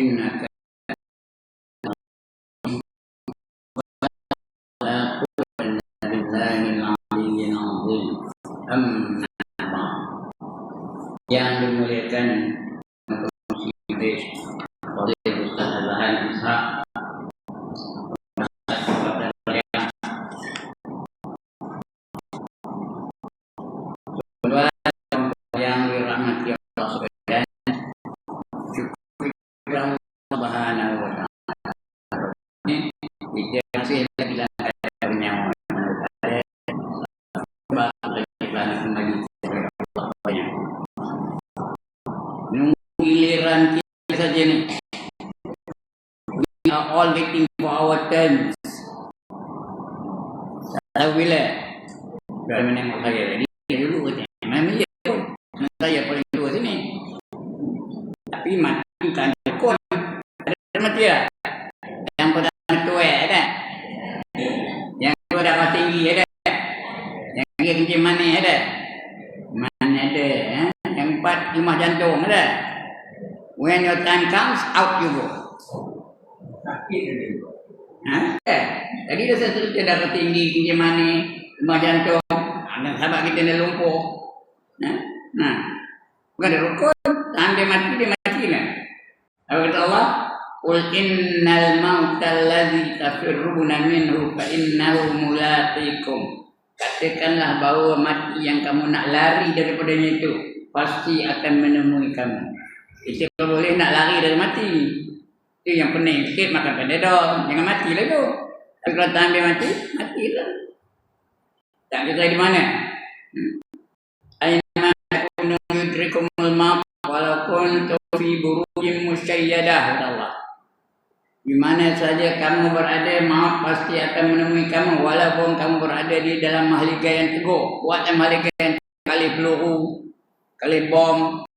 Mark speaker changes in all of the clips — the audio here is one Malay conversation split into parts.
Speaker 1: innaka la quwwata billahi al-aliyyil azim. Amma yang dimuliakan Majelis Fadhilul Ustaz Al-Bahan Ishaq yang dirahmati Allah sekalian, syukur Allah Subhanahu wa taala. Ini kasih lagi kadarnya kembali banyak. Giliran kita saja ni. We are all waiting for our turns. Saya bila dah menengok saya tadi dulu katanya. Memang dia pun saya paling tua sini. Tapi mati kan tekun. Ada mati tak? Yang pertama tua ada. Yang kedua darah tinggi ada. Yang ketiga kencing manis ada. Mana ada. Yang empat lemah jantung ada. When your time comes, out you go. Sakit tadi. Tadi dah saya cerita darah tinggi, kencing manis, lemah jantung. Ada sahabat kita yang lumpuh. Bukan ada rukun. Tahan dia mati lah. Apa kata Allah? Qul innal mauta alladhi tafirruna minhu fa innahu mulaqikum. Katakanlah bahawa mati yang kamu nak lari daripadanya itu pasti akan menemui kamu. Kita kalau boleh nak lari dari mati. Itu yang pening sikit, makan Panadol. Jangan matilah tu. Tapi kalau tahan dia mati, matilah. Tak kira di mana. Aina takunu yudrikumul maut walau kuntum fi burujin musyayyadah, kata Allah. Di mana saja kamu berada, maut pasti akan menemui kamu walaupun kamu berada di dalam mahligai yang teguh. Buatlah mahligai yang kali peluru, kali bom,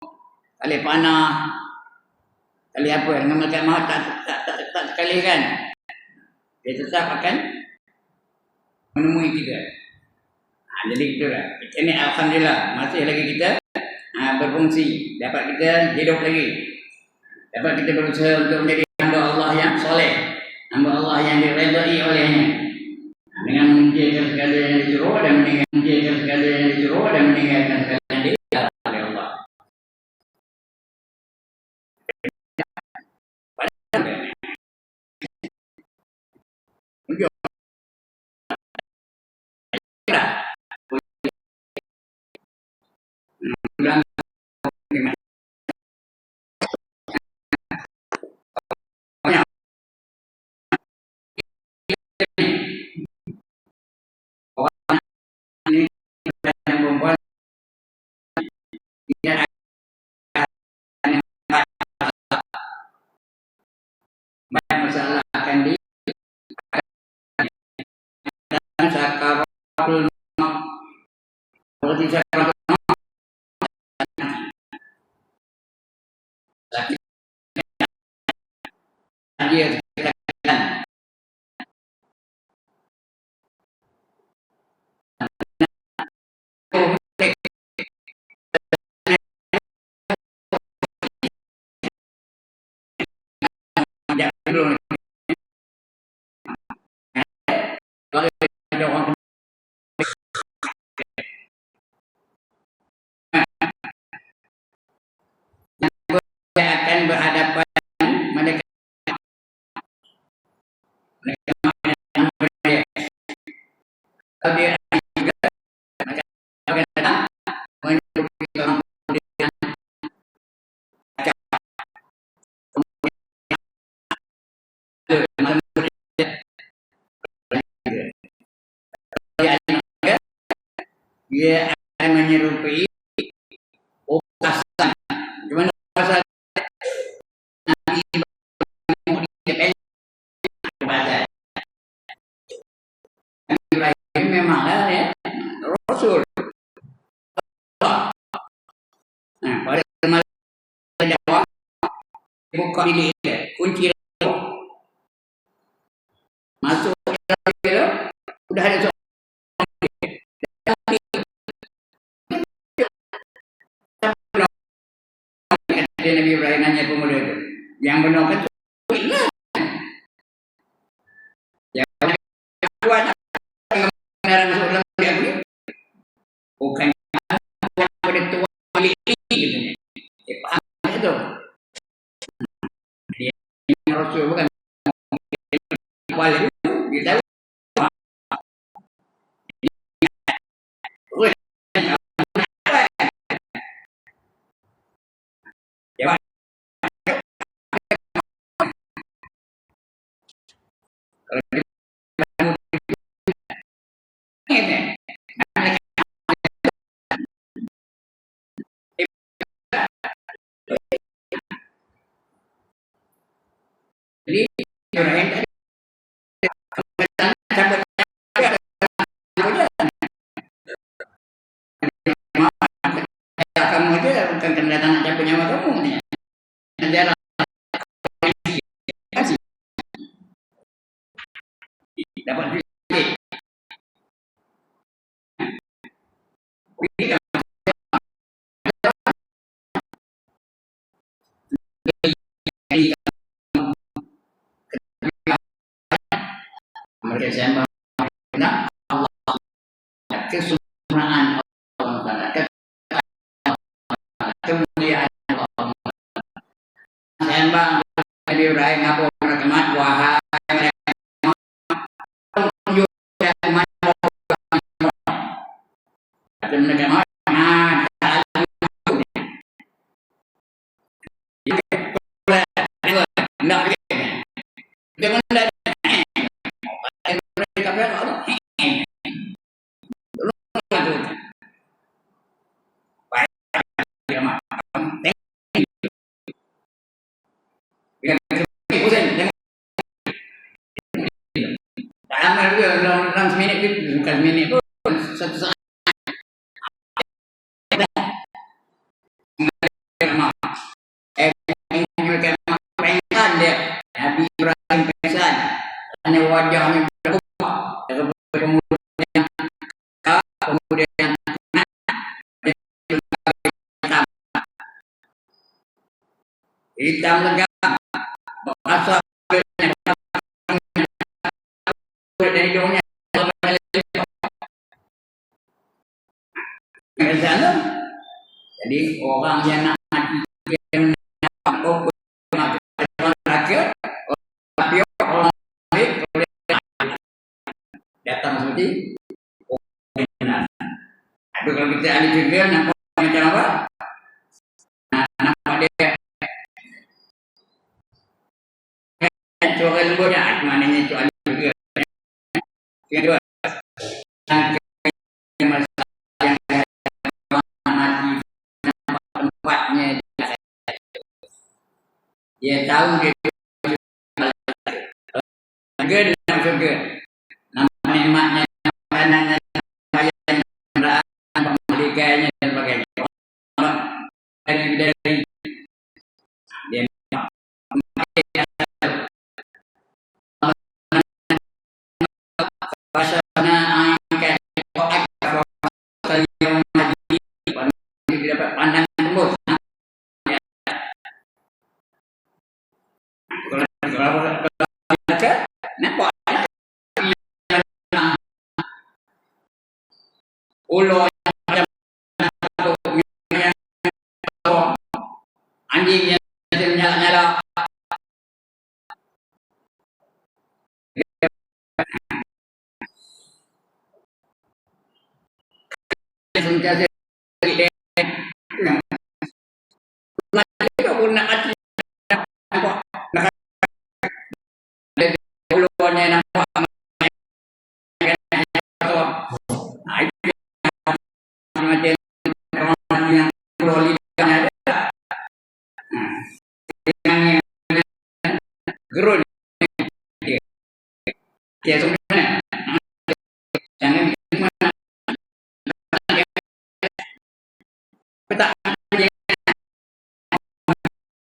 Speaker 1: kali panah, kali apa dengan malaikat maut tak sekali kan. Dia tetap akan menemui kita. Jadi itulah. Ini alhamdulillah masih lagi kita berfungsi, dapat kita hidup lagi. Dapat kita berusaha untuk menjadi hamba Allah yang soleh, hamba Allah yang diredai olehnya. Dengan menjaga segala yang disuruh dan meninggalkan segala yang disuruh dan meninggalkan segala yang dilarang oleh Allah. Masalah akan di sakaratul maut. Kalau di sakaratul maut dia katakan akan berhadapan mereka kalau dia juga akan datang menyuruh orang dengan dia akan menyerupai opasan. Gimana opasan? Nabi Ibrahim memanglah ya Rasul. Pada malam jawab buka bilik dia, kunci dia. Masuk dia, udah ada soalan. Nabi Ibrahim nanya pemuda itu, Yang benar kan yang kuat kebenaran masuk dalam dia begini. Bukan yang bertua milik ini gitu. Paham itu? Dia Rasul bukan kuali kita. Jadi Ibrahim tadi cabut kamu aja bukan kedatangan cabut nyawa kamu nih. Negara kasih dapat duit. Mereka sembah Allah, kesempurnaan Allah, kemuliaan Allah. Sembah Nabi Ibrahim apa rahmat wahai dalam seminit itu bukan seminit pun satu saat pengsan dia Nabi Ibrahim pengsan hanya wajahnya berubah kemudian kemudian hitam legam bahasa dari hidungnya jadi orang yang nak yang terakhir orang datang seperti aduh kalau kita ahli juga nampak macam apa nampak dia suara lembutnya maknanya itu ahli juga yang kedua dia tahu dia juga dalam surga nama nikmatnya makanannya kendaraan pembelikannya dan sebagainya dari dia pasana angkat yang dapat pandang tembus nampak ulo anjing yang nyala-nyala sentiasa mereka pun nak hati nampak ulonya nampak yang ulo lidahnya yang gerun dia sebenarnya jangan gimana petak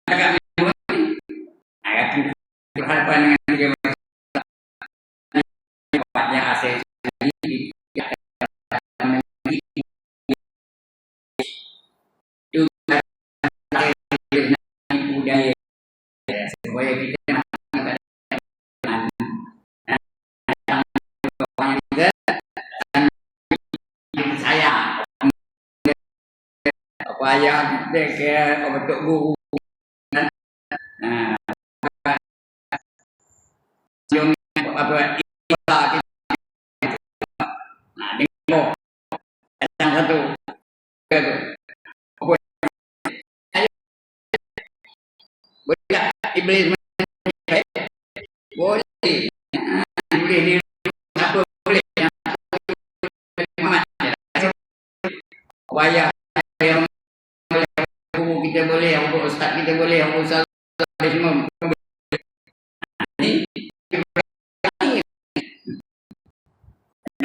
Speaker 1: agak berhadapan dengan tempatnya AC itu budaya wayang kita ke bentuk guru. Nah, apa ibadah kita. Nah, tengok yang satu. Boleh iblis boleh iblis ni apa boleh wayang yang guru kita boleh, yang ustaz kita boleh, yang ustaz semua ni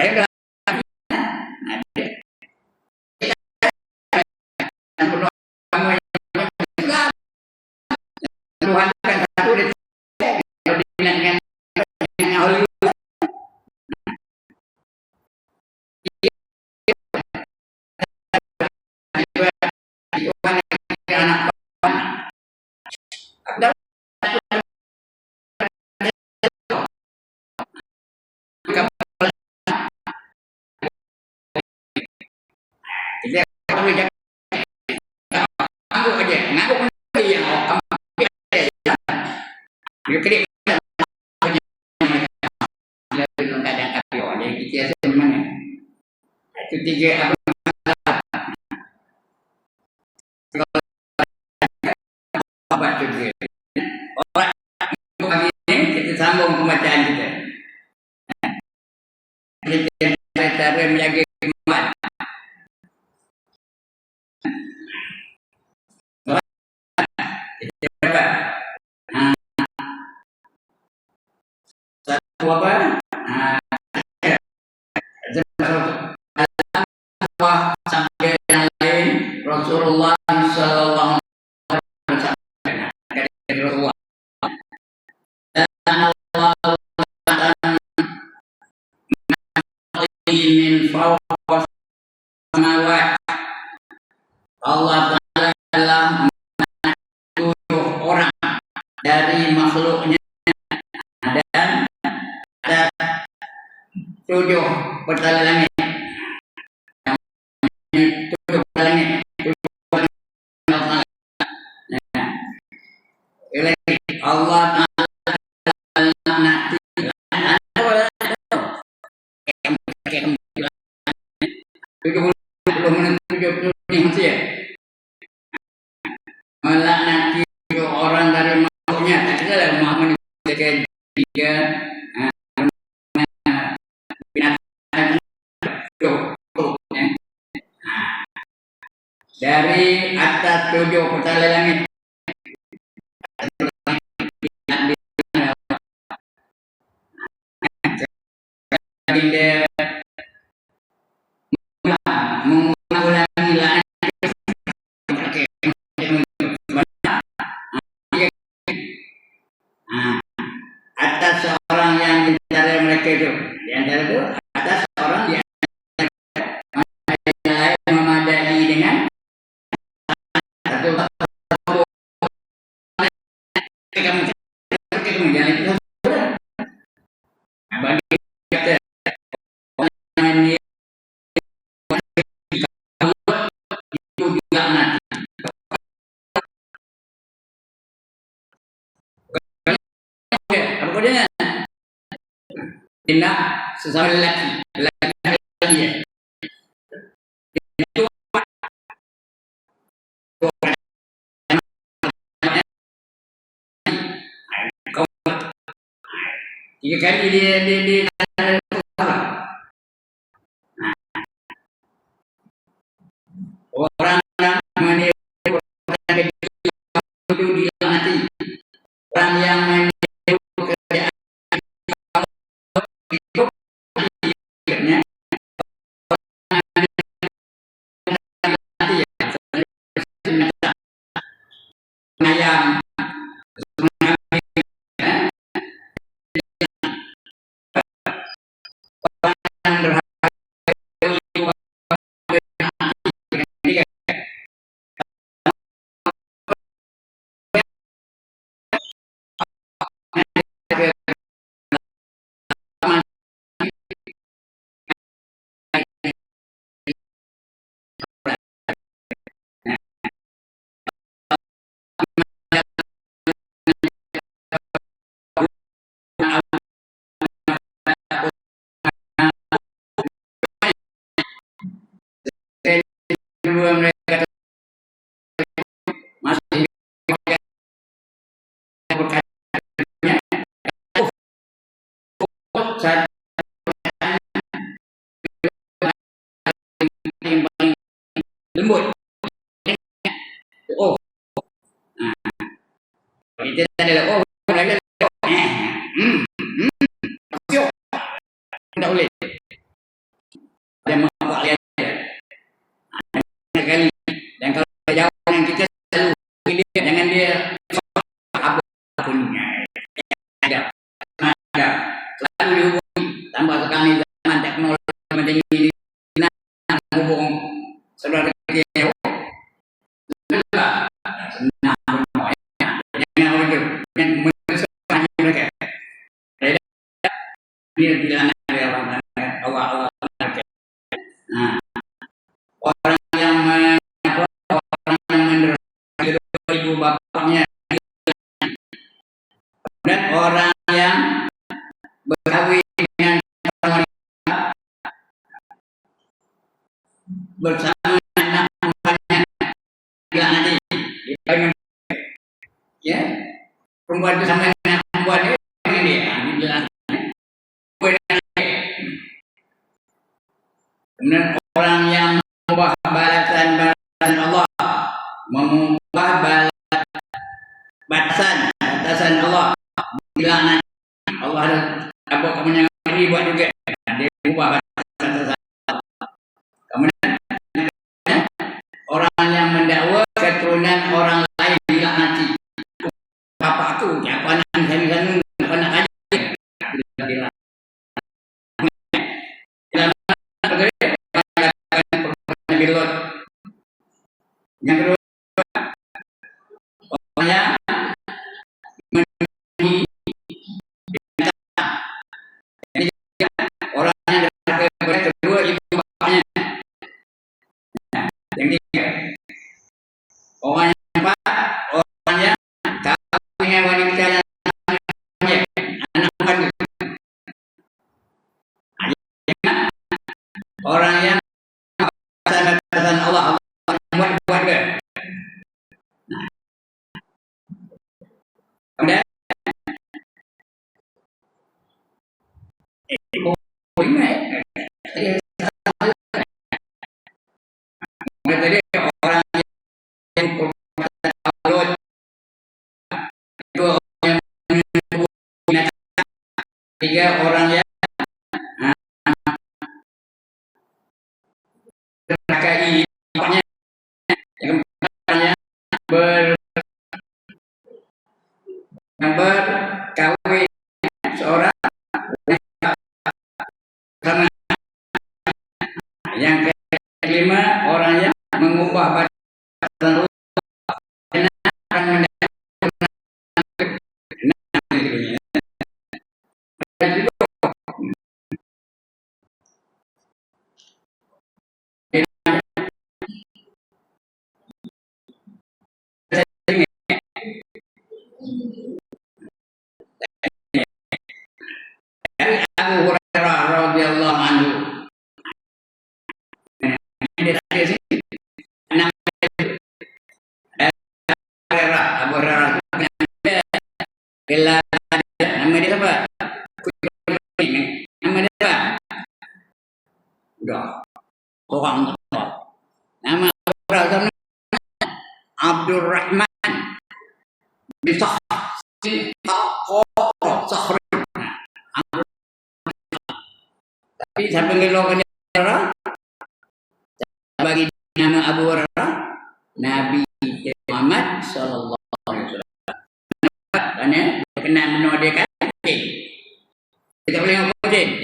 Speaker 1: dah Tuhan kan satu dengan Hollywood tiga apa juga orang pagi ini kita sambung pembacaan kita cara menjaga iman satu apa sampai yang lain Rasulullah Sallallahu Alaihi Wasallam dan Allah min fawqas samawat Allah Ta'ala adalah tujuh orang dari makhluknya dan ada tujuh petala langit tujuh petala langit Allah Ta'ala nanti melaknati orang dari makhluknya tak kira lah Muhammad tiga binatang dari atas tujuh petala langit dia mengulangi laknat atas seorang yang di antara mereka itu, di antara itu atas seorang yang lain memadai dengan satu kamu jangan itu bagi kita orang yang itu juga nanti apa dia tindak sesama lelaki dia itu tiga kali dia orang meniru itu dilaknati orang yang meniru kerjaan itu akhirnya ayam kedua mereka masih berkatnya saat yang paling lembut. Oh, kita adalah oh, mereka tidak boleh. Dia mengapak lihat kali. Dan kalau jawab yang kita selalu lihat, jangan dia apa punya. Ada selalu dihubungi. Tambah sekarang ni zaman teknologi macam ini, nak hubung saudara kita. Senang pun jangan orang yang menyesalkan mereka. Dia bilang ada orang awak orang yang menderita ibu bapaknya dan orang yang berkahwin dengan wanita bersama anak-anaknya dia nanti ya perempuan itu sama dengan perempuan dia bilang kemudian orang yang mengubah balasan Allah, mengubah batasan Allah, bilangan Allah apa kamu yang buat juga dia ubah batasan Allah. Kemudian orang yang mendakwa keturunan orang lain dilaknati. Bapak tu, siapa nak sana apa nak aja. Yang kedua, orang yang memenuhi orang yang kepada kedua ibu bapaknya. Yang tiga, orang yang keempat, orang yang kawin dengan wanita yang anak kandung. Orang yang batasan Allah buat ke. Kemudian tadi orang yang berbuat itu orang yang tiga orang yang terkai bapaknya yang keempatnya yang berkawin seorang sama. Yang kelima orang yang mengubah batasan Allah akan Abu Hurairah radhiyallahu anhu. Abu Hurairah nama dia apa? Nama dia apa? Udah orang tua. Nama Abu Hurairah Abdul Rahman bin Sakhr. Tapi siapa ngelokan dia? Bagi nama Abu Hurairah Nabi Muhammad sallallahu alaihi wasallam. Karena kena menodaikan kita boleh ngomongin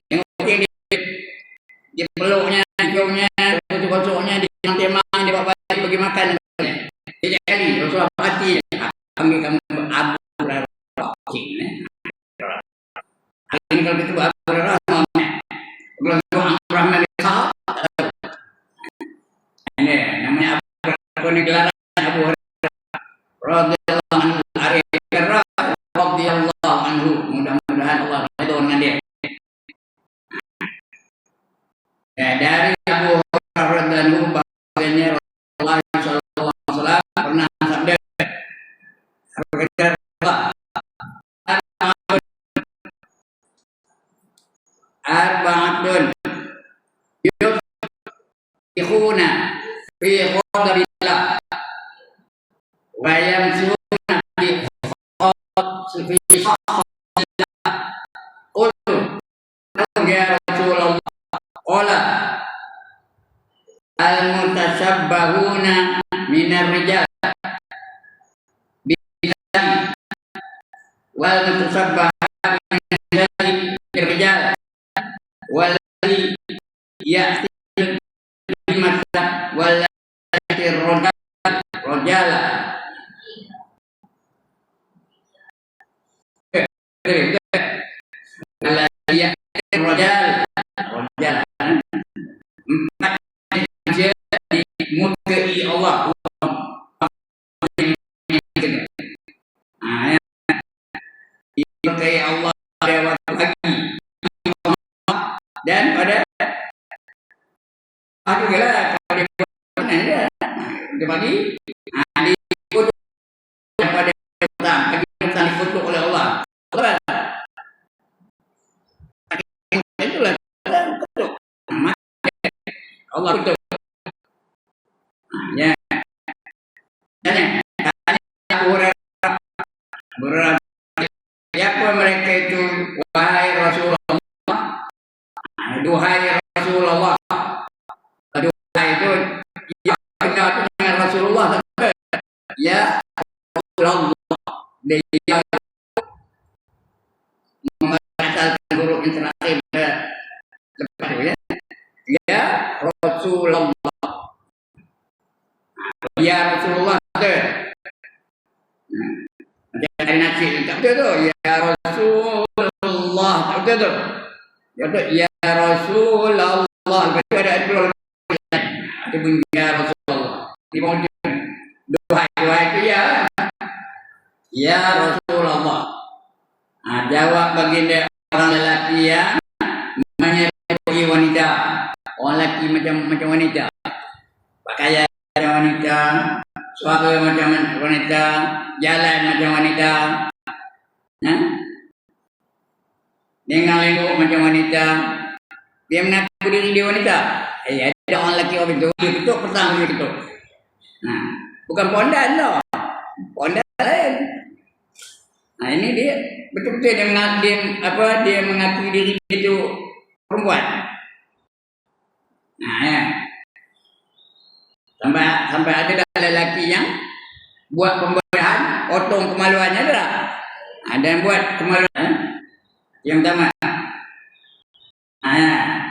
Speaker 1: dia peluknya, ciumnya, kocok-kocoknya, di temang, dia bawa bagi makan. Tiga kali Rasulullah hati kami kamu Abu Hurairah. Ini kalau itu Abu Hurairah belum Rahman bin Khalaf. Ini namanya Abu Hurairah, ini gelaran Abu Hurairah radhiyallahu anhu, radhiyallahu anhu. Mudah-mudahan Allah ridho dengan dia. Ya, dari Abu Hurairah radhiyallahu anhu Bekerja Allah. Arba'atun yukhuna fi ghadabillah wa yamsuna fi khawfillah. Qultu ya Rasulullah, qala al-mutashabbahuna minar rijal bidan wal mutashabbahuna minar rijal walladhi ya'ti bimasa walladhi rojala. Walladhi ya'ti rojala mukai Allah. Mukai Allah lewat lagi dan pada aku kira kalau dia bagi diikuti pada petang diikuti oleh Allah. Itulah Allah itu. Ya. Dan beberapa siapa mereka itu, wahai Rasulullah, duhai Rasulullah, duhai itu ya dengan Rasulullah, ya Rasulullah, dia membatalkan huruf yang terakhir lepas ya, ya Rasulullah, ya Rasulullah. Dari nasi tak betul tu, ya Rasulullah, tak betul tu. Ya Rasulullah, berarti ada ada bunyi ya Rasulullah. Di bawah doa itu ya Rasulullah. Jawab baginda orang lelaki yang menyerupai wanita. Orang lelaki macam wanita, pakaian wanita, suara macam wanita, jalan macam wanita, dengan lengkuk macam wanita. Dia mengaku diri dia wanita. Ada orang lelaki orang itu, dia ketuk petang dia ketuk. Bukan pondan tau, pondan lain. Ini dia betul-betul dia mengaku diri dia itu perempuan. Sampai ada lelaki yang buat pembedahan, potong kemaluannya ada. Ada yang buat kemaluan. Yang pertama,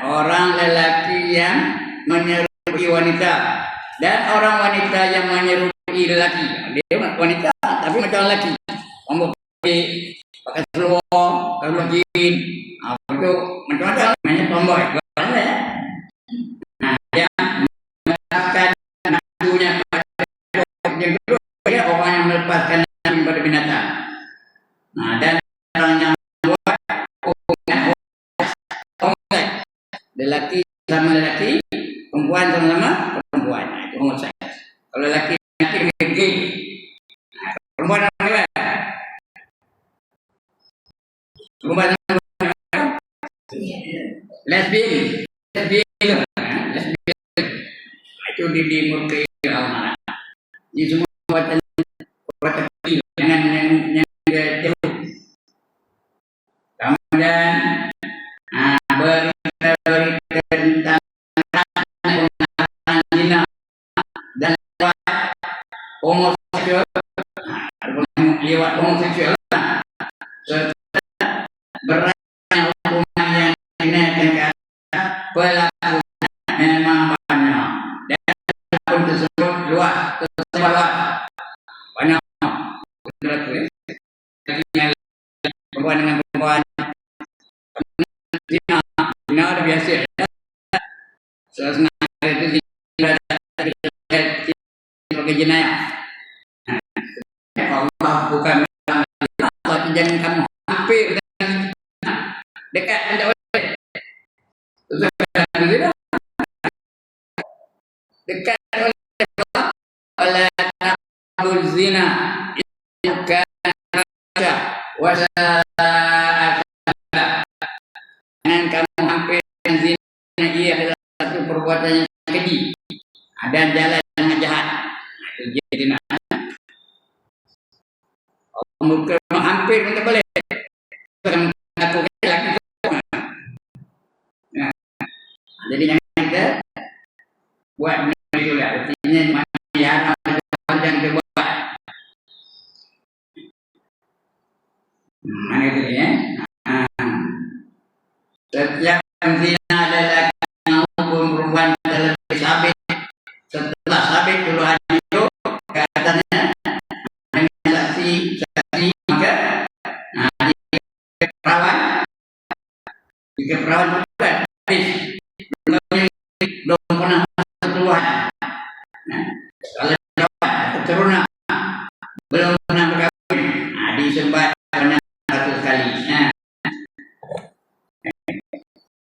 Speaker 1: orang lelaki yang menyerupai wanita dan orang wanita yang menyerupai lelaki. Dia wanita tapi macam lelaki. Pakai seluar, kalau jin, itu macam-macam. Namanya tomboy. Yang melepaskan nafsunya pada yang kedua, dia orang yang melepaskan nafsu pada binatang. Dan orang yang buat hubungan lelaki sama lelaki, perempuan sama perempuan. Itu homoseks. Kalau lelaki gay, perempuan apa? Perempuan lesbian. Itu dimurkai Allah. Ini semua buatan yang jauh. Kemudian berita tentang zina dan homoseksual, lewat homoseksual serta beratnya hukuman yang dinaikkan pelaku memang banyak dan pun tersebut luas banyak perempuan dengan perempuan. Zina ada biasa sebenarnya itu sebagai jenayah. Allah bukan Allah, jangan kamu hampir dekat tidak boleh dekat oleh Allah zina. Bukan Puasa jangan kamu hampir zina, ia adalah satu perbuatan yang keji. Ada jalan yang jahat. Itu jadi nak. Bukan hampir pun tak boleh. Bukan aku lagi. Nah, jadi jangan kita buat itu lah. Artinya mana yang jangan kita buat. Mana itu ya? Setiap zina adalah maupun perempuan dalam sabit. Setelah sabit puluhan itu katanya saksi maka jika perawan bukan belum pernah keluar. Kalau perawan keturunan belum pernah berkahwin, disebat pernah satu kali.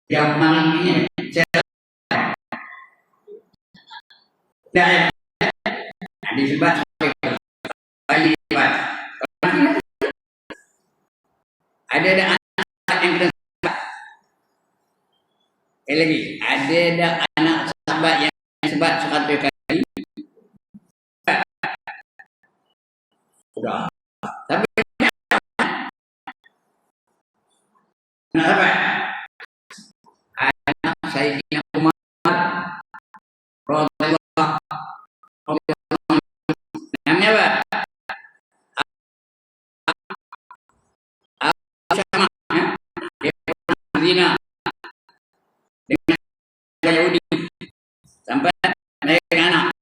Speaker 1: Yang malam ini saya disebat kali sebat. Ada anak yang kita lagi ada anak sahabat yang sebat 100 kali. Sudah. Tapi kenapa? Anak Sayyidina Umar Rasulullah namanya apa? Sama dia zina dengan Yahudi sampai naik anak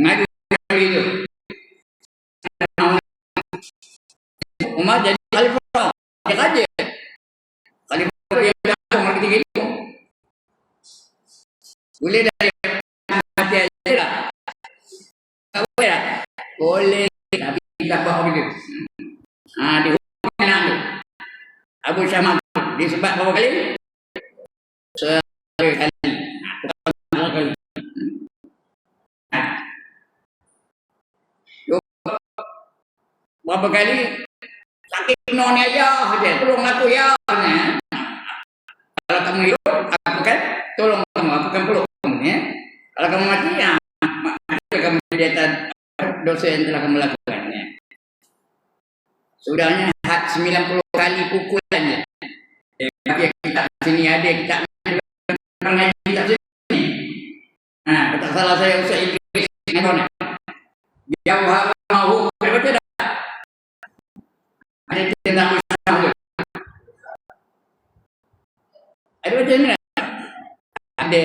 Speaker 1: ngadu itu Umar jadi khalifah dia aja khalifah yang umur ketiga itu boleh dari mati aja lah boleh lah boleh tapi tidak bawa begitu dihukum anak itu Abu Syamah disebut berapa kali? Sekali kali. Berapa kali? Sakit noni aja, tolong aku ya. Kalau kamu hidup, aku kan tolong kamu, aku kan peluk kamu ya. Kalau kamu mati, ya kamu menjadi dosa yang telah kamu lakukan ya. Sudahnya 90 kali pukulannya. Kita sini ada kita mengaji kita sini. Kata salah saya usah Inggris ngon. Jauh mau berbeda. Ada tentang usaha. Ada macam mana? Ada.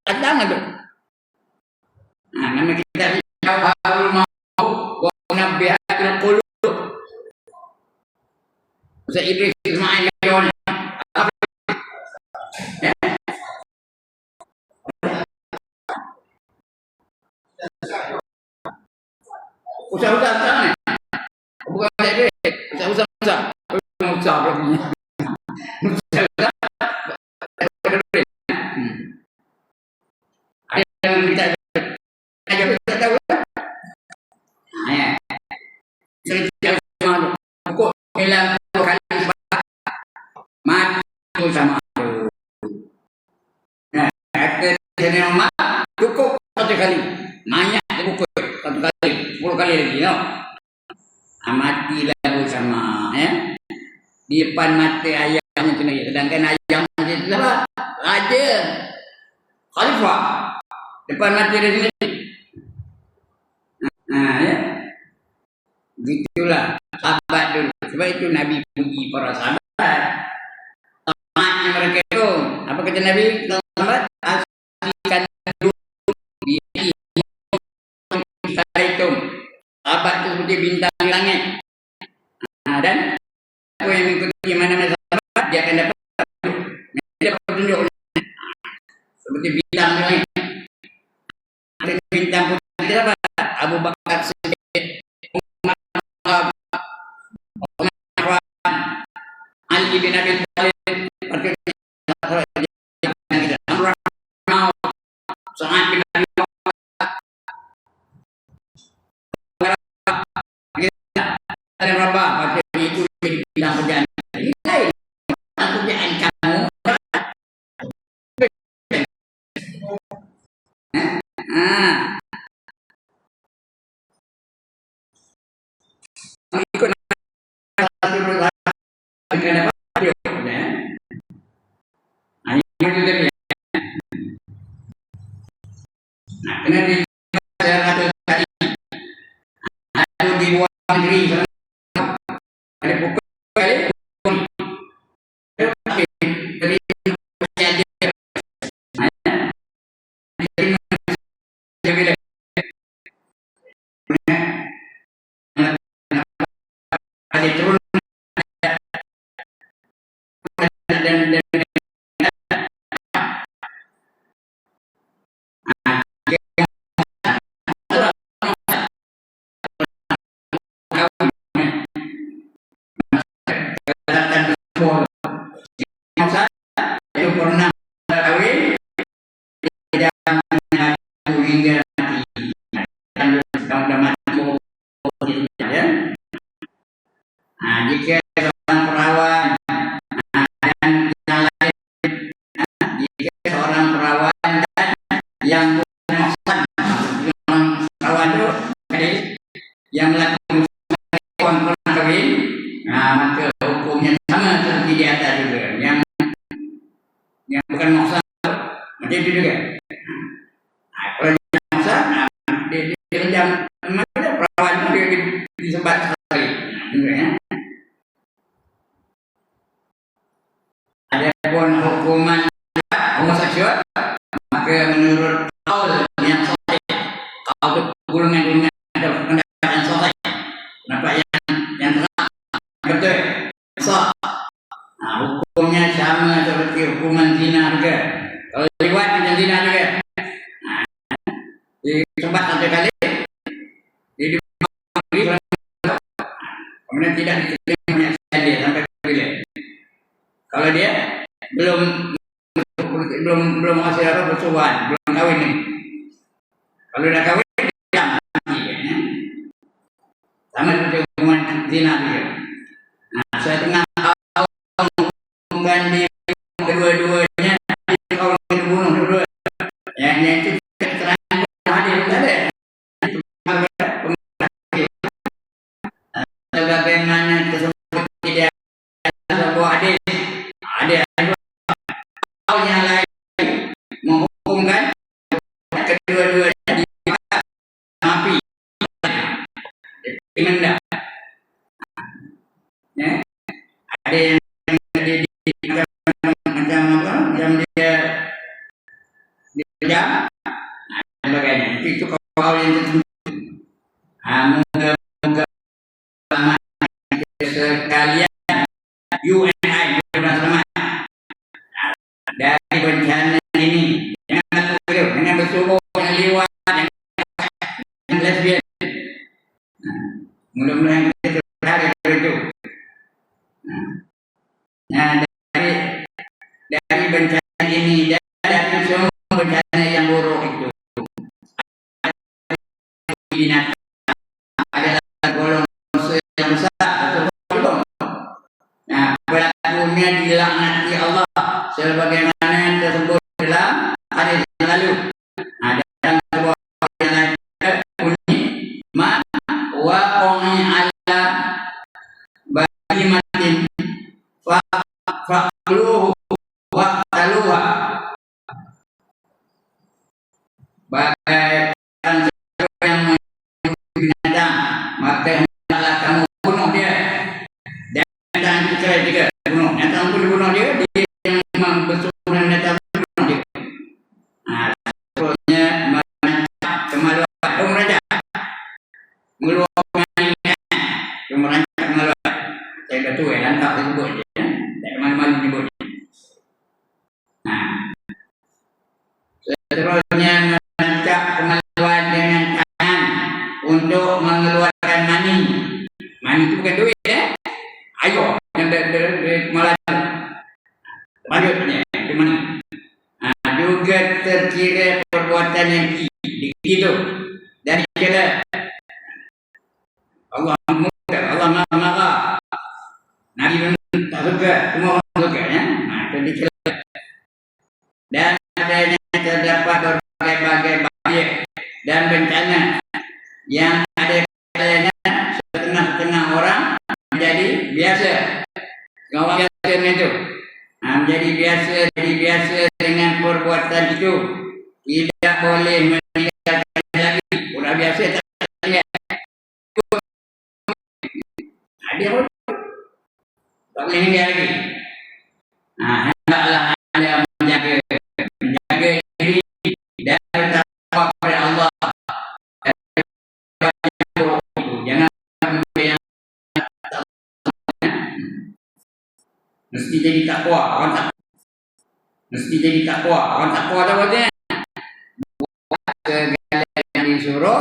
Speaker 1: Tentang itu. Nama kita jauh mau nabihatul qulub. Usah Inggris Ismail Yon. Usah-usah sana. Bukan saya usah-usah. Usah berapa? Usah-usah. Ada yang kita tahu. Ya. Cerita sama kok hilang kali mati sama itu. Nah, kata jenis mak cukup satu kali. Banyak cukup satu kali, 10 kali lagi, no. Matilah bersama, ya. Di depan mati ayahnya tu lagi. Sedangkan ayah itu apa? Raja, khalifah. Depan mati dia sendiri. Ya. Begitulah sahabat dulu. Sebab itu Nabi puji para sahabat. Tamatnya mereka itu. Apa kata Nabi? Sahabat asyikan dulu di itu. Sahabat itu seperti bintang di langit. Dan aku yang mengikuti mana-mana sahabat dia akan dapat petunjuk. Seperti bintang di langit. Bintang putih apa? Abu Bakar Siddiq, Ali bin Abi Thalib, sangat bin Abi dan rabah pada itu jadi bilang pekerjaan ini lain pekerjaan kamu. Ikut satu dengan apa dia ya. Itu tadi. Nah, kena di masyarakat tadi ada di luar negeri ada pukul kali dari ada turun dan itu pernah kawin tidak mengaku hingga mati dan sudah mati ya. Nah, jika seorang perawan dan yang lain, jika seorang perawan dan yang memaksa orang perawan itu yang melakukan pernah kawin, nah maka hukumnya sama seperti di atas juga. Yang bukan maksa macam itu juga. Nah, kalau yang maksa, dia direndam, mana perawan dia disebat sekali. Ya. Ada pun hukuman homoseksual, maka menurut kaul yang sahih, kaul golongan ada pendapat sahih, pendapat yang terang betul sah. Nah, hukumnya sama seperti hukuman zina juga. Kalau liwat macam zina juga. Nah, disebat satu kali, kemudian tidak diterima menyaksikan dia sampai bila. Kalau dia belum hasil apa bersubuhan, belum kawin nih. Kalau dah kawin, dia mati. Ya. Sama seperti hukuman zina juga. Nah, saya tengah mengganti kedua-duanya kalau dibunuh dua-dua yang itu keterangan hadir ada bagaimana tersebut tidak sebuah ada yang lain menghukumkan kedua-duanya di api mendak ya. Ada yang macam dia kerja dan sebagainya. Itu kalau yang tertentu. Moga sekalian UNI bersama dari bencana ini jangan bersubuh, jangan liwat, jangan lesbian. Mudah-mudahan kita terhadap itu. Nah, dari bencana ini dari semua bencana yang buruk itu binatang adalah golongan yang besar atau belum. Nah, pelakunya dilaknati Allah sebagaimana tersebut dalam hadis yang lalu. Ada sebuah yang lain bunyi ma wa qani ala bahimatin fa'luhu wa taluha bagai yang binatang maka hendaklah kamu bunuh dia dan jangan cerai juga bunuh binatang pun dibunuh dia yang bersumpah binatang bunuh dia. Nah, seterusnya merancang kemaluan merancang mengeluarkan merancang kemaluan. Saya dah tua lantak sebut je ya. Tak kemana-mana sebut je. Nah, seterusnya merancang kemaluan dengan tangan untuk mengeluarkan mani. Mani itu bukan duit ya. Ayo yang dari kemaluan. Lanjutnya ke mani. Nah, juga terkira perbuatan yang itu dari kira Allah tak suka, semua orang suka ya. Nah, itu dicela. Dan adanya terdapat berbagai-bagai bahaya dan bencana yang ada kalanya setengah-setengah orang menjadi biasa. Orang biasa itu. Menjadi biasa dengan perbuatan itu. Tidak boleh meninggalkan lagi. Orang biasa tak boleh. Dia pun tak boleh tinggal lagi. Hendaklah anda menjaga diri dan bertakwa kepada Allah. Jangan sampai yang mesti jadi takwa. Orang takwa mesti jadi takwa. Orang takwa apa dia? Buat segala yang disuruh,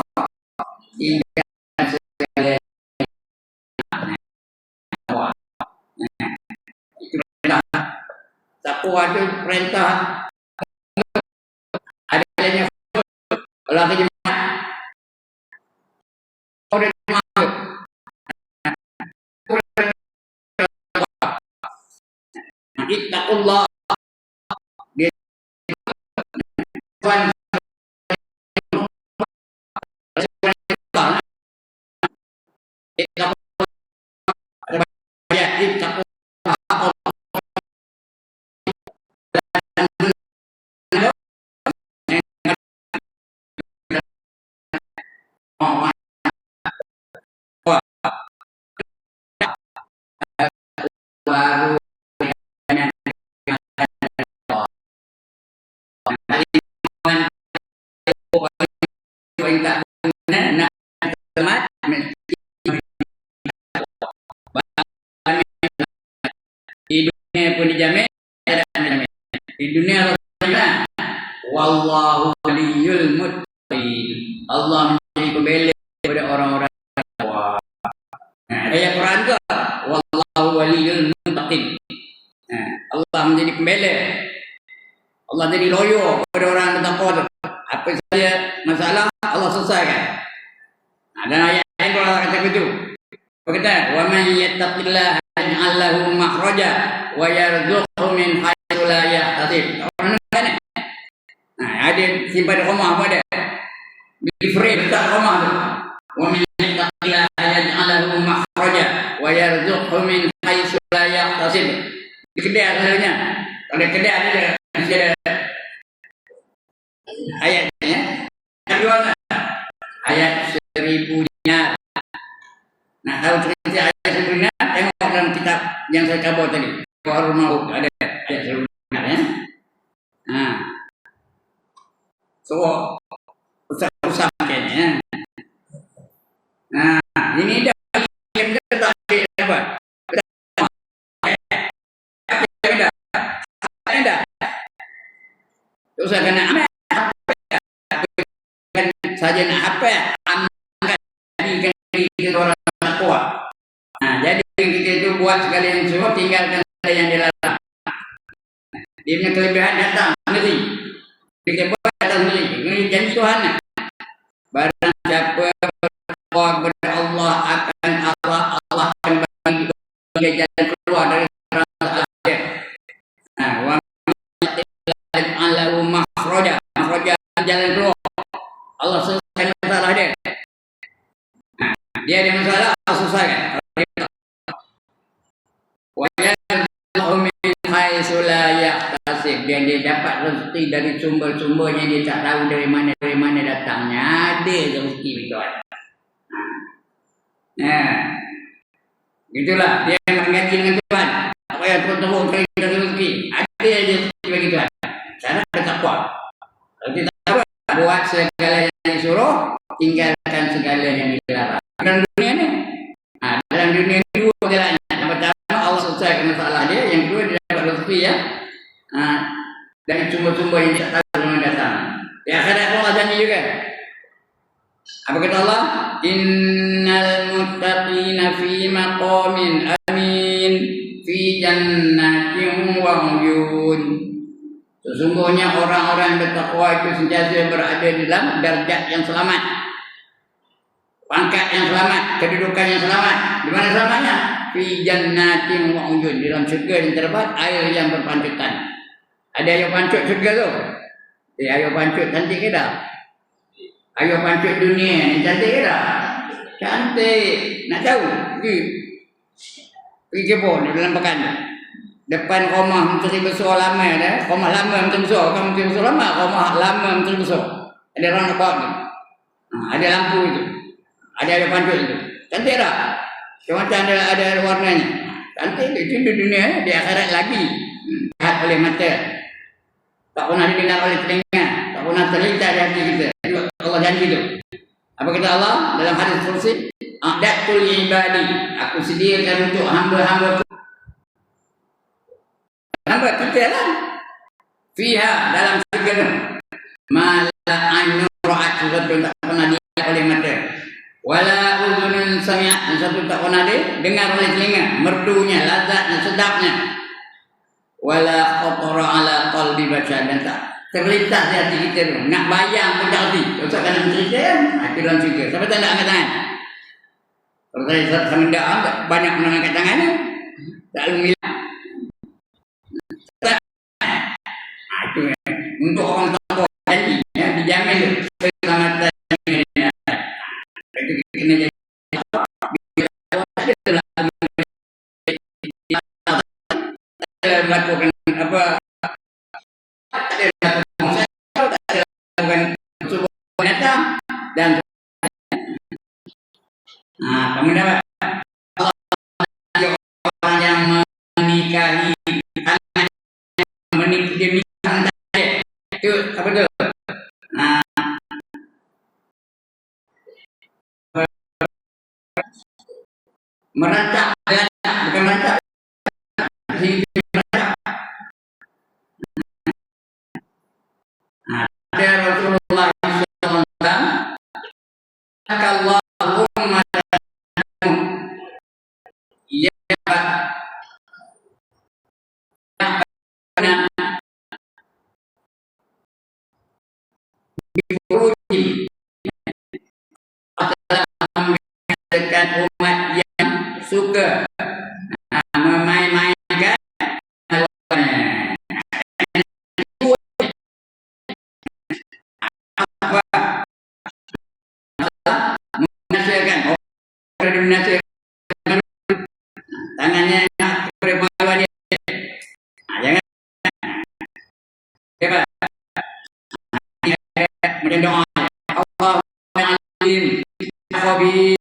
Speaker 1: tinggalkan segala yang takwa. Itu perintah. Takwa itu perintah. Adanya Allah kejemaah. Orang jemaah. Ittaqullah. Dia Tuhan baru perintah nak selamat di dunia pun dijamin, di dunia Allah wallahu waliyul muttaqin. Allah menjadi pembela kepada orang-orang takwa. Ayat Quran ke wallahu waliyul muttaqin. Allah menjadi pembela. Allah jadi lawyer kepada orang bertakwa. Apa saja masalah Allah selesaikan. Dan ayat lain Allah kata begitu. Berkata, "Wa man yattaqillaha yaj'al lahu makhraja wa yarzuqhu min haitsu la yahtasib." Orang mana? Ada simpan rumah apa ada? Beli free tak rumah tu. Wa man yattaqillaha yaj'al lahu makhraja wa yarzuqhu min haitsu la yahtasib. Di kedai sebenarnya. Kalau kedai ada ayatnya. Kedua ayat 1000 dinar. Nak tahu cerita ayat 1000 dinar? Tengok dalam kitab yang saya kabur tadi. Baru mau ada ayat 1000 dinar ya. So usah-usah kayaknya. Ini dah yang kita tak dapat. Dah. Usah kena amal. Saja nak apa? Amalkan diri orang takwa. Jadi kita itu buat segala yang suruh, tinggalkan segala yang dilarang. Dia punya kelebihan datang sendiri. Kita buat datang sendiri. Ini janji Tuhan. Barang siapa bertakwa kepada Allah akan Allah akan bagi jalan keluar dari masalah dia. Wa Allahu makhraja jalan keluar. Allah selesaikan masalah dia. Dia ada masalah, Allah selesaikan. Wajah min haitsu la yahtasib. Dia dapat rezeki dari sumber-sumbernya, dia tak tahu dari mana datangnya. Ada rezeki tuan. Itulah dia mengaji dengan Tuhan. Apa yang Tuhan cari dari rezeki? Ada rezeki bagi Tuhan. Cara bertakwa. Kalau kita buat segala yang disuruh, tinggalkan segala yang dilarang. Dalam dunia ni, dalam dunia ni dua jalannya. Yang pertama Allah selesaikan masalah dia, yang kedua dia dapat rezeki ya. Dari sumber-sumber yang tak tahu mana datang. Di akhirat Allah janji juga. Apa kata Allah? Innal muttaqina fi maqamin amin fi jannatin wa uyun. Sesungguhnya orang-orang yang bertakwa itu sentiasa berada dalam darjat yang selamat, pangkat yang selamat, kedudukan yang selamat. Di mana selamatnya? fi jannatin wa uyun, dalam syurga yang terdapat air yang berpancutan. Ada air pancut syurga tu. Air pancut cantik ke tak? Air pancut dunia ni cantik ke tak? Cantik. Nak tahu? Pergi kebun dalam pekan. Depan rumah Menteri Besar lama dah. Rumah lama Menteri Besar. Bukan Menteri Besar lama. Rumah lama Menteri Besar. Ada orang nak bawa tu. Ada lampu itu. Ada air pancut itu. Cantik tak? Macam ada warnanya. Cantik itu di dunia. Di akhirat lagi. Lihat oleh mata. Tak pernah didengar oleh telinga. Tak pernah terlintas di hati kita. Allah janji itu. Apa kata Allah dalam hadis kursi? A'datul ibadi. Aku sediakan untuk hamba-hamba. Hamba kita lah. Fiha dalam syurga. Ma la ainun ra'at, sesuatu tak pernah dilihat oleh mata. Wala udhunun sami'at, sesuatu tak pernah dengar oleh telinga. Merdunya, lazatnya, sedapnya. Wala khatara ala qalbi bashar, dan tak terlintas di hati kita tu. Nak bayang pun tak hati. Ustaz kena mencerita kan? Itu dalam syurga. Siapa tak nak angkat tangan? Kalau saya sama tak banyak mengangkat tangan ni. Tak lalu milah. Itu untuk orang tak janji. Dijamin tu. Keselamatan dunia. Itu kena jadi. Melakukan apa? Dan kamu dapat orang yang menikahi menikah itu apa tu? Merancak, bukan merancak. Ada Rasulullah SAW. Allahumma ya dekat umat yang suka memain-mainkan menghasilkan tangannya berbawa dia. Jangan hebat. Macam doa Allah alim khabir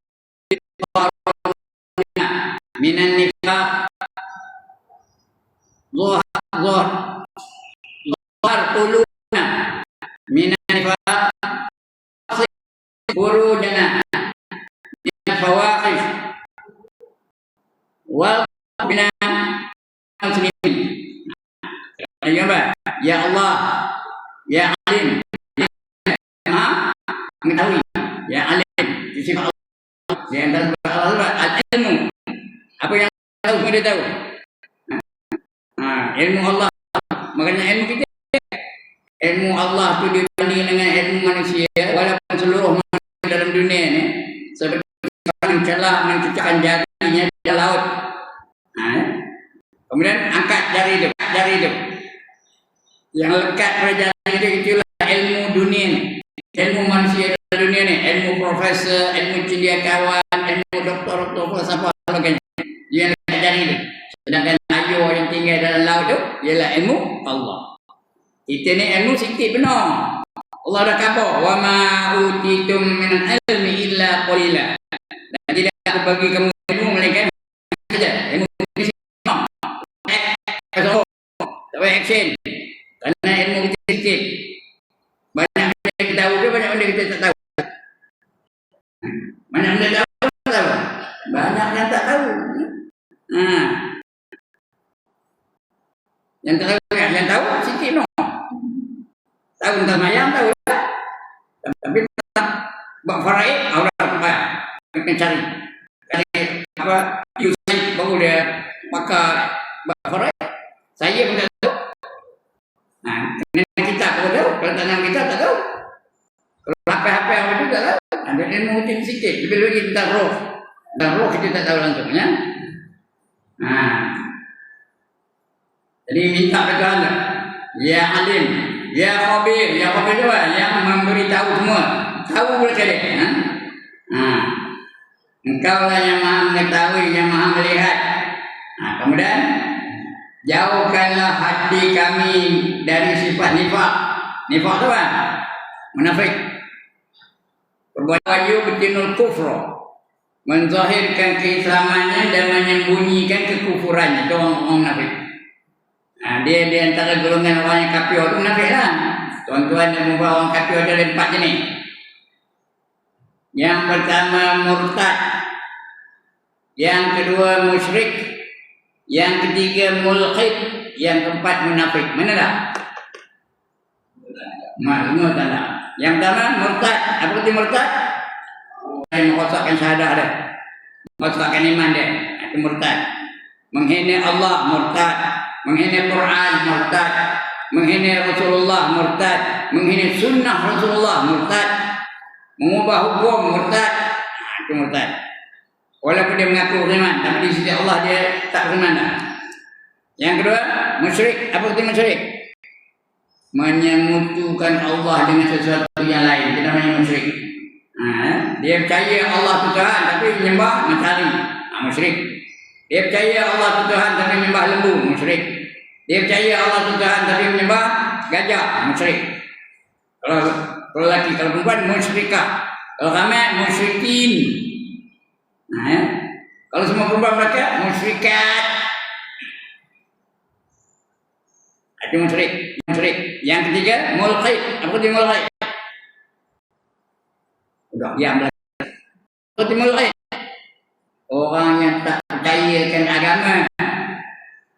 Speaker 1: minan nifaq zahar qulubna minan nifaq burujana min fawaqish wal bina muslimin. Ya Allah, ya alim, ya maha mengetahui, ya alim, sifat Allah. Di antara Allah al-ilmu. Apa yang tahu dia tahu. Ilmu Allah. Makanya ilmu kita, ilmu Allah tu dibanding dengan ilmu manusia. Walaupun seluruh manusia dalam dunia ni seperti orang celah mencucukkan jarinya di laut. Kemudian angkat jari itu. Yang lekat pada jari itu, itulah ilmu dunia ni. Ilmu manusia dalam dunia ni. Ilmu profesor, ilmu cendekiawan, ilmu doktor, falsafah, sebagainya. Yang lekat jari itu. Sedangkan ayu yang tinggal dalam laut itu ialah ilmu Allah. Kita ni ilmu sikit benar. Allah dah khabar, wa ma utitum min ilmi illa qalila. Dan tidak aku bagi kamu ilmu melainkan saja. Ilmu ini sikit. Tak payah action. Kerana ilmu kita sikit. Banyak benda kita tahu ke banyak benda kita tak tahu. Banyak benda tahu, tak tahu. Banyak yang tak tahu. Yang tak tahu kan? Yang tahu sikit no. Tahu tentang mayang tahu tak? Tapi buat faraid orang akan cari apa Yusuf baru dia pakai buat faraid. Saya pun tak tahu. Kita pun tahu. Kalau tanam kita tak tahu. Kalau apa-apa yang ada tak tahu. Ada ilmu mungkin sikit. Lebih lagi tentang roh. Tentang roh kita tak tahu langsung ya. Jadi minta Tuhan tu. Ya alim, ya khabir tu yang memberitahu semua. Tahu mereka dia. Engkau lah yang maha mengetahui, yang maha melihat. Kemudian jauhkanlah hati kami dari sifat nifak. Nifak tu kan? Munafik. Perbuatan yubtinul kufra, menzahirkan keislamannya dan menyembunyikan kekufurannya. Itu orang munafik. Dia di antara golongan orang yang kafir itu munafik lah. Tuan-tuan yang membawa orang kafir ada 4 jenis. Yang pertama murtad, yang kedua musyrik, yang ketiga mulhid, yang keempat munafik. Mana dah? Semua tak ada. Yang pertama murtad. Apa itu murtad? Yang merosakkan syahadah dia, merosakkan iman dia. Itu murtad. Menghina Allah murtad, menghina Quran murtad, menghina Rasulullah murtad, menghina sunnah Rasulullah murtad, mengubah hukum murtad. Itu murtad. Walaupun dia mengaku beriman, tapi di sisi Allah dia tak beriman. Yang kedua musyrik. Apa itu musyrik? Menyekutukan Allah dengan sesuatu yang lain. Itu namanya musyrik. Dia percaya Allah itu Tuhan tapi menyembah matahari. Musyrik. Dia percaya Allah itu Tuhan tapi menyembah lembu. Musyrik. Dia percaya Allah itu Tuhan tapi menyembah gajah. Musyrik. Kalau lelaki, kalau perempuan musyrikah. Kalau ramai musyrikin. Kalau semua perempuan mereka musyrikat. Itu musyrik. Yang ketiga mulhid. Apa itu mulhid? Udah diam lagi. Apa itu mulhid? Orang yang tak percayakan agama,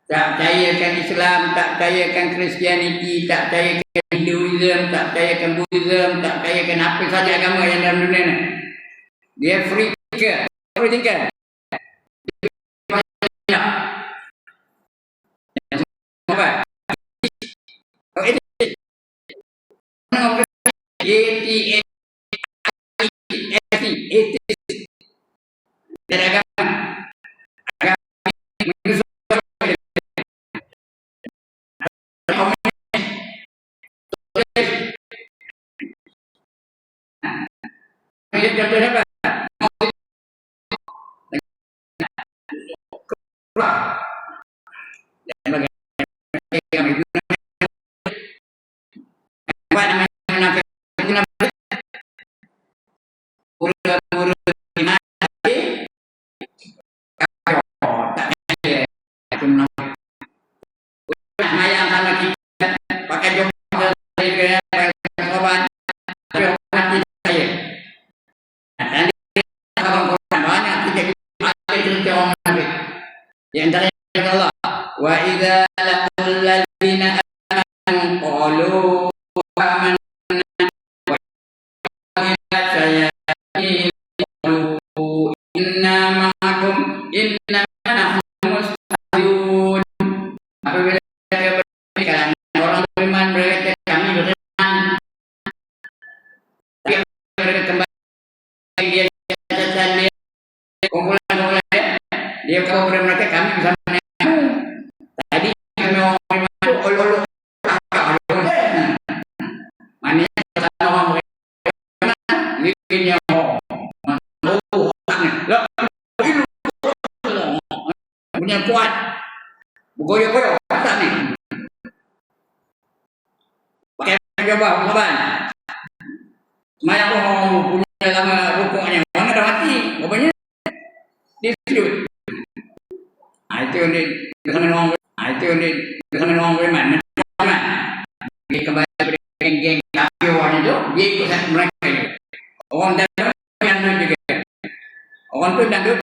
Speaker 1: tak percayakan Islam, tak percayakan Kristianiti, tak percayakan Hinduism, tak percayakan Buddhism, tak percayakan apa saja agama yang dalam dunia ni. Dia free thinker. Free thinker. Apa? Di antara Allah, wa idza laqul ladzina amanu qalu amanna wa idza sayati qalu inna ma'akum inna nahnu mustahzi'un. Apabila mereka berkata orang beriman berkata kami beriman, tapi mereka kembali dia catatan dia kumpulan dia kau beri mereka kami bersama dengan tadi kami orang beriman itu ulu-ulu maknanya bersama orang beriman likinya punya kuat bergoyok-goyok kata ni pakai coba kawan semayang orang punya lama rukuknya orang ada mati rupanya dia sujud. Itu yang bersama orang beriman. Dia kembali ke geng-geng kafir itu, dia ikut mereka juga. Orang dan juga. Orang tu dan juga.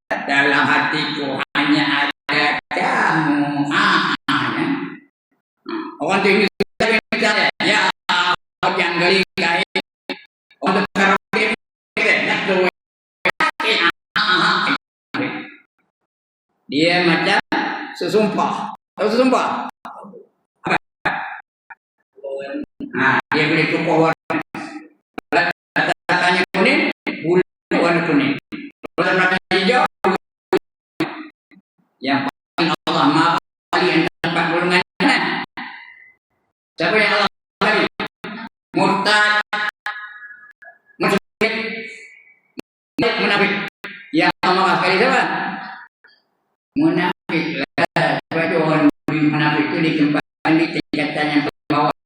Speaker 1: Dalam hatiku hanya ada kamu. Orang tu ini saya. Ya, yang geli kait. Orang tu karaoke. Dia macam sesumpah. Tahu sesumpah? Apa? Dia boleh tukar warna. Tanya kuning, bulu warna kuning. Kalau warna hijau, Siapa yang Allah kali? Murtad, musyrik, munafik. Yang Allah kali siapa? Munafik. Sebab itu orang munafik itu ditempatkan di tingkatan yang bawah.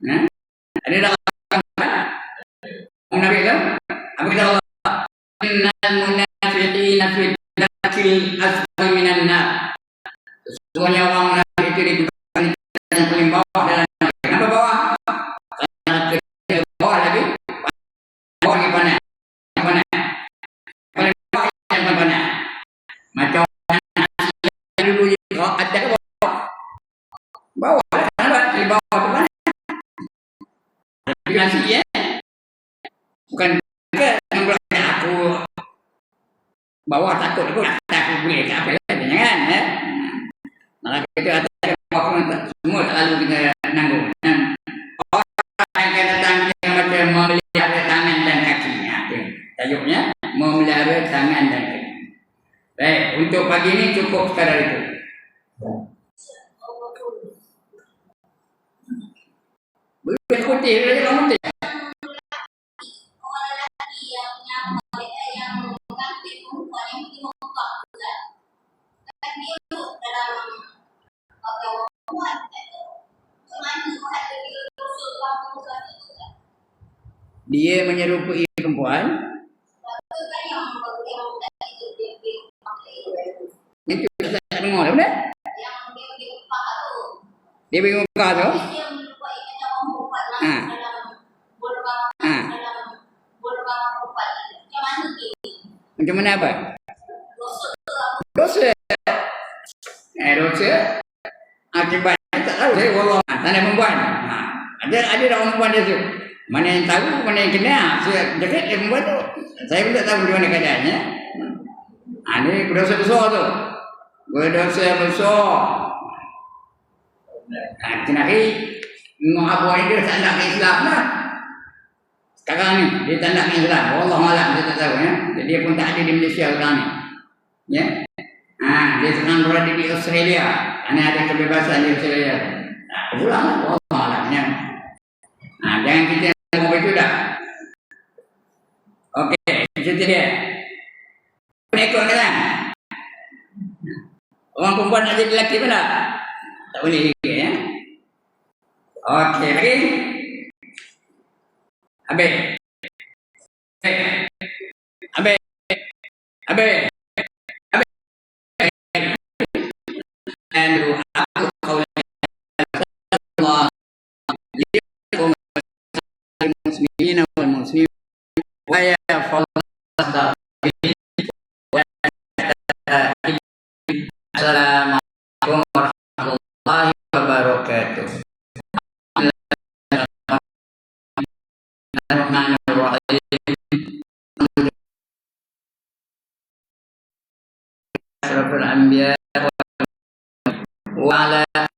Speaker 1: Nah, ada dalam munafik kan? Apa kata Allah? Innal munafiqina fi darkil asfali minan nar. Sesungguhnya orang munafik itu ditempatkan di tingkatan yang paling bawah dalam neraka. Kenapa bawah? Karena ke bawah lagi. Bawah lagi mana? Yang mana? Paling bawah yang mana? Macam dulu kalau ada ke bawah. Bawah. Kenapa? Di bawah ke mana? Regulasi ya. Bukan ke yang berkata aku bawah takut aku boleh ke apa lagi jangan ya. Malah kita atas bawah semua tak lalu kita nanggung. Orang yang datang yang macam memelihara tangan dan kakinya. Tajuknya memelihara tangan dan kaki. Baik, untuk pagi ini cukup sekadar itu. Boleh putih, boleh kamu putih. Dia menyerupai perempuan. Itu tak dengar benar? Dia bagi muka tu. Macam mana apa? Dosa. Dosa. Akibatnya tak tahu saya wallah. Tanda perempuan. Ada orang perempuan dia tu. Mana yang tahu, mana yang kena. Saya jaga dia perempuan tu. Saya pun tak tahu di mana keadaannya. Ini berdosa besar tu. Berdosa besar. Kenapa? Abu ini dia tak nak Islam lah. Sekarang ni dia tak nak Islam. Wallah malam dia tak tahu ya. Dia pun tak ada di Malaysia sekarang ni. Ya. Dia sekarang berada di Australia. Karena ada kebebasan di Australia. Pulang lah. Wallah malam ya. Jangan kita ngomong itu dah. Okey, itu dia. Pengikut kan? Orang perempuan nak jadi lelaki pun tak? Tak boleh juga ya. Okey, lagi. Habis. Habis. Habis. Habis. Andrew, aku kau Allah likum muslimin wal muslimin wa ya fallah. Assalamualaikum warahmatullahi wabarakatuh. Asyraful anbiya wa ala